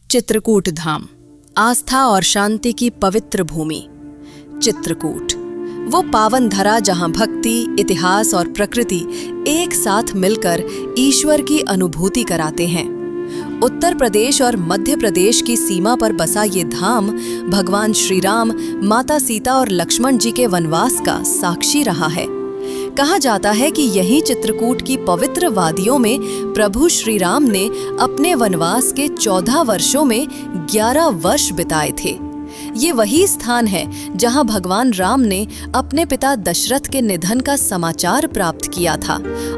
चित्रकूट धाम, आस्था और शांति की पवित्र भूमि। चित्रकूट वो पावन धरा जहां भक्ति, इतिहास और प्रकृति एक साथ मिलकर ईश्वर की अनुभूति कराते हैं। उत्तर प्रदेश और मध्य प्रदेश की सीमा पर बसा ये धाम भगवान श्री राम, माता सीता और लक्ष्मण जी के वनवास का साक्षी रहा है। कहा जाता है कि यही चित्रकूट की पवित्र वादियों में प्रभु श्री राम ने अपने वनवास के 14 वर्षों में 11 वर्ष बिताए थे। ये वही स्थान है जहां भगवान राम ने अपने पिता दशरथ के निधन का समाचार प्राप्त किया था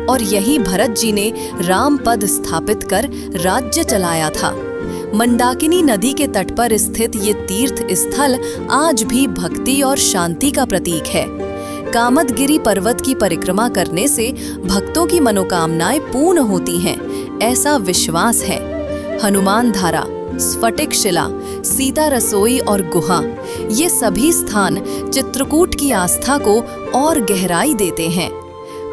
और यही भरत जी ने राम पद स्थापित कर राज्य चलाया था। मंदाकिनी नदी के तट पर स्थित ये तीर्थ स्थल आज भी भक्ति और शांति का प्रतीक है। कामदगिरी पर्वत की परिक्रमा करने से भक्तों की मनोकामनाएं पूर्ण होती हैं, ऐसा विश्वास है। हनुमान धारा, स्फटिक शिला, सीता रसोई और गुहा, ये सभी स्थान चित्रकूट की आस्था को और गहराई देते हैं।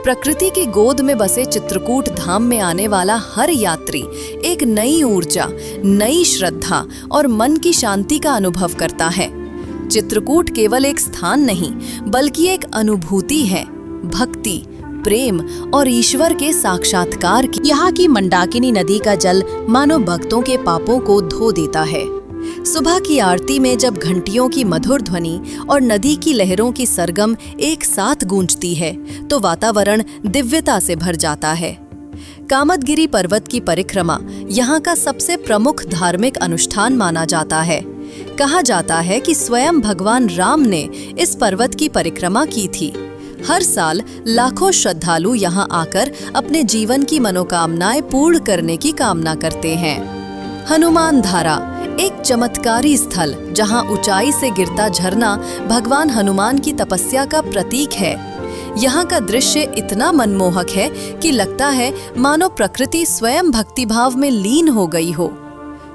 प्रकृति की गोद में बसे चित्रकूट धाम में आने वाला हर यात्री एक नई ऊर्जा, नई श्रद्धा और मन की शांति का अनुभव करता है। चित्रकूट केवल एक स्थान नहीं, बल्कि एक अनुभूति है, भक्ति, प्रेम और ईश्वर के साक्षात्कार की। यहाँ की मंदाकिनी नदी का जल मानो भक्तों के पापों को धो देता है। सुबह की आरती में जब घंटियों की मधुर ध्वनि और नदी की लहरों की सरगम एक साथ गूंजती है, तो वातावरण दिव्यता से भर जाता है। कामदगिरी पर्वत की परिक्रमा यहाँ का सबसे प्रमुख धार्मिक अनुष्ठान माना जाता है। कहा जाता है कि स्वयं भगवान राम ने इस पर्वत की परिक्रमा की थी। हर साल लाखों श्रद्धालु यहाँ आकर अपने जीवन की मनोकामनाएं पूर्ण करने की कामना करते हैं। हनुमान धारा, एक चमत्कारी स्थल जहाँ ऊंचाई से गिरता झरना भगवान हनुमान की तपस्या का प्रतीक है। यहाँ का दृश्य इतना मनमोहक है कि लगता है मानो प्रकृति स्वयं भक्तिभाव में लीन हो गई हो।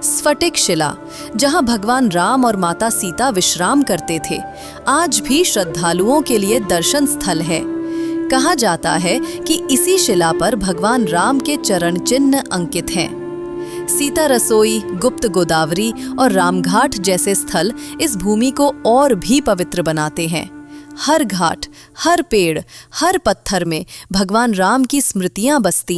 स्फटिक शिला, जहाँ भगवान राम और माता सीता विश्राम करते थे, आज भी श्रद्धालुओं के लिए दर्शन स्थल है। कहा जाता है कि इसी शिला पर भगवान राम के चरण चिन्ह अंकित हैं। सीता रसोई, गुप्त गोदावरी और रामघाट जैसे स्थल इस भूमि को और भी पवित्र बनाते हैं। हर घाट, हर पेड़, हर पत्थर में भगवान राम की स्मृतियां बसती हैं।